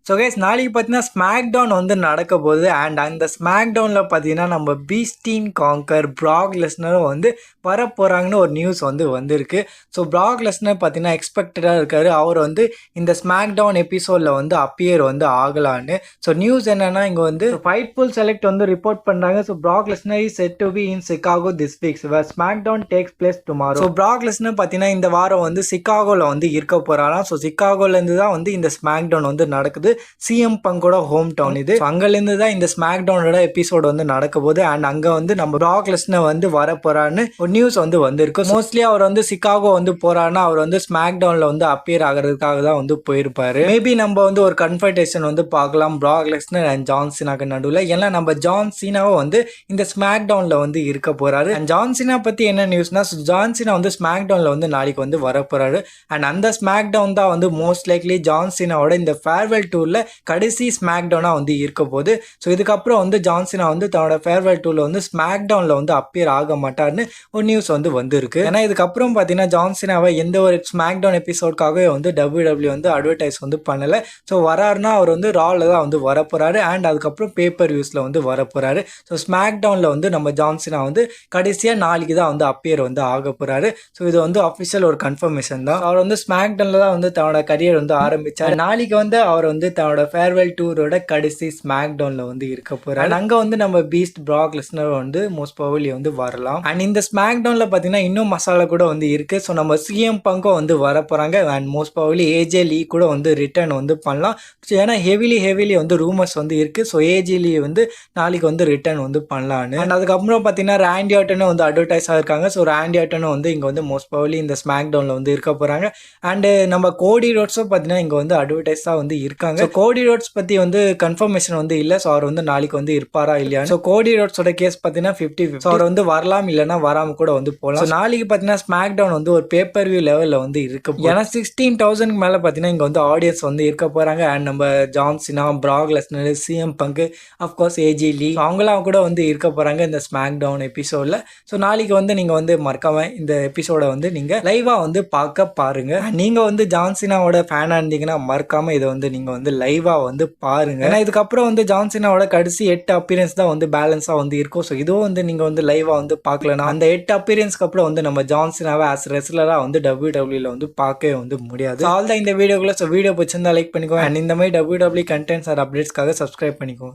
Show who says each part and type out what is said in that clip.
Speaker 1: So guys நாளைக்கு பார்த்தீங்கன்னா smack down வந்து நடக்க போகுது. அண்ட் அந்த ஸ்மாக் டவுனில் பார்த்தீங்கன்னா நம்ம பீஸ்டீன் காங்கர் பிராக் லெஸ்னரும் வந்து வரப்போகிறாங்கன்னு ஒரு நியூஸ் வந்து வந்திருக்கு. ஸோ பிராக் லெஸ்னர் பார்த்தீங்கன்னா எக்ஸ்பெக்டடாக இருக்காரு. அவர் வந்து இந்த ஸ்மாக் டவுன் எபிசோடில் வந்து அப்பியர் வந்து ஆகலான்னு. ஸோ நியூஸ் என்னன்னா இங்கே வந்து ஃபைட்ஃபுல் செலக்ட் வந்து ரிப்போர்ட் பண்ணுறாங்க. So Brock Lesnar is set to be in Chicago this week where SmackDown takes place tomorrow. So Brock Lesnar பார்த்தீங்கன்னா இந்த வாரம் வந்து சிகாகோவில் வந்து இருக்க போகிறாராம். ஸோ சிகாகோலேருந்து தான் வந்து இந்த ஸ்மாக் டவுன் வந்து நடக்குது. சிஎம் பங்கோட ஹோம் டவுன் இது. அங்கிருந்து தான் இந்த ஸ்மாக் டவுனோட எபிசோட் வந்து நடக்க போகுது. அண்ட் அங்க வந்து நம்ம பிராக் லெஸ்னர் வந்து வர போறான்னு ஒரு நியூஸ் வந்து வந்திருக்கு. மோஸ்ட்லி அவர் வந்து சிகாகோ வந்து போறாருன்னா அவர் வந்து ஸ்மாக் டவுன்ல வந்து அப்பியர் ஆகிறதுக்காக தான் வந்து போயிருப்பாரு. மேபி நம்ம வந்து ஒரு கன்ஃபர்டேஷன் வந்து பார்க்கலாம் பிராக் லெஸ்னர் அண்ட் ஜான் சீனாக்கு நடுவில். ஏன்னா நம்ம ஜான் சீனாவை வந்து இந்த ஸ்மாக் டவுன்ல வந்து இருக்க போறாரு. அண்ட் ஜான் சீனா பத்தி என்ன நியூஸ்னா ஜான் சீனா வந்து ஸ்மாக் டவுன்ல வந்து நாளைக்கு வந்து வர போறாரு. அண்ட் அந்த ஸ்மாக் டவுன் தான் வந்து மோஸ்ட் லைக்லி ஜான் சீனாவோட இந்த ஃபேர்வெல் டூர்ல கடைசி ஸ்மாக் டவுனா வந்து இருக்க போகுது. ஸோ இதுக்கப்புறம் வந்து ஜான் சீனா வந்து தன்னோட ஃபேர்வெல் டூர்ல வந்து ஸ்மாக் டவுன்ல வந்து அப்பியர் ஆக மாட்டார்னு ஒரு நியூஸ் வந்து வந்திருக்கு. ஏன்னா இதுக்கப்புறம் பார்த்தீங்கன்னா ஜான் சீனாவை எந்த ஒரு ஸ்மாக் டவுன் எபிசோட்காகவே வந்து WWE வந்து அட்வர்டைஸ் வந்து பண்ணல. ஸோ வராருன்னா அவர் வந்து ரால தான் வந்து வரப்போறாரு. அண்ட் அதுக்கப்புறம் பேப்பர் வியூஸ்ல வந்து வரப்போறாரு. ஸோ ஸ்மாக் டவுன்ல வந்து நம்ம ஜான் சீனா வந்து கடைசியா நாளைக்கு தான் வந்து அப்பியர் வந்து ஆக போறாரு. ஸோ இது வந்து அஃபிஷியல் ஒரு கன்ஃபர்மேஷன் தான். அவர் வந்து ஸ்மாக் டவுன்ல தான் வந்து தன்னோட கரியர் வந்து ஆரம்பிச்சார். நாளைக்கு வந்து அவர் வந்து தன்னோட ஃபேர்வெல் டூரோட கடைசி ஸ்மாக் டவுன்ல வந்து இருக்க போறாரு. அங்க வந்து நம்ம பீஸ்ட் பிராக் லெஸ்னர் வந்து மோஸ்ட் ப்ராபபிலி வந்து வரலாம். அண்ட் இந்த ஸ்மாக் டவுன்ல பாத்தீங்கன்னா இன்னும் மசாலா கூட வந்து இருக்கு. ஸோ நம்ம சிஎம் பங்கும் வந்து வர போறாங்க. அண்ட் மோஸ்ட் ப்ராபபிலி ஏஜே லீ கூட வந்து ரிட்டர்ன் வந்து பண்ணலாம். ஏன்னா ஹெவிலி வந்து ரூமர்ஸ் வந்து இருக்கு. ஸோ ஏஜே லீ வந்து நாளைக்கு வந்து ரிட்டர்ன் வந்து பண்ணலான்னு. அண்ட் அதுக்கப்புறம் பாத்தீங்கன்னா ராண்டி ஆர்டனும் வந்து அட்வர்டைஸ் ஆயிருக்காங்க. ஸோ ராண்டி ஆர்டனும் வந்து இங்க வந்து மோஸ்ட் ப்ராபபிலி இந்த ஸ்மாக் டவுன்ல வந்து இருக்க போறாங்க. அண்ட் நம்ம கோடி ரோட்ஸும் பாத்தீங்கன்னா இங்க வந்து அட்வர்டைஸா வந்து இருக்காங்க. கோடி ரோட்ஸ் பத்தி வந்து கன்ஃபர்மேஷன் வந்து இல்ல. ஸோ அவர் வந்து நாளைக்கு வந்து இருப்பாரா இல்லையா. ஸோ கோடி ரோட்ஸோட கேஸ் பார்த்தீங்கன்னா 50-50. ஸோ அவர் வந்து வரலாம் இல்லைன்னா வராம கூட வந்து போகலாம். ஸோ நாளைக்கு பார்த்தீங்கன்னா ஸ்மாக் டவுன் வந்து ஒரு பேப்பர் வியூ லெவலில் வந்து இருக்கு. ஏன்னா 16,000 மேலே பார்த்தீங்கன்னா இங்கே வந்து ஆடியன்ஸ் வந்து இருக்க போறாங்க. அண்ட் நம்ம John Cena, Brock Lesnar, CM Punk, of course AJ Lee அவங்களாம் கூட வந்து இருக்க போறாங்க இந்த ஸ்மாக் டவுன் எபிசோட்ல. ஸோ நாளைக்கு வந்து நீங்க வந்து மறக்காம இந்த எபிசோட வந்து நீங்க லைவா வந்து பார்க்க பாருங்க. நீங்க வந்து ஜான் சீனாவோட ஃபேனா இருந்தீங்கன்னா மறக்காம இதை வந்து நீங்க வந்து லைவா வந்து பாருங்க. ஏன்னா இதுக்கப்புறம் வந்து ஜான் சீனாவோட கடைசி 8 அப்பியரன்ஸ் தான் வந்து பேலன்ஸா வந்து இருக்கும். ஸோ இதுவும் வந்து நீங்க வந்து லைவா வந்து பார்க்கலனா அந்த 8 அப்பியரன்ஸ்க்கு அப்புறம் வந்து நம்ம ஜான் சீனாவை ஆஸ் ரெஸ்லரா வந்து WWE வந்து பார்க்கவே வந்து முடியாது. ஆல் தான் இந்த வீடியோக்குள்ள. ஸோ வீடியோ பிடிச்சிருந்தா லைக் பண்ணிக்கோ. அண்ட் இந்த மாதிரி WWE கண்டென்ட்ஸ் ஆர் அப்டேட்ஸ்க்காக சப்ஸ்கிரைப் பண்ணிக்கோ.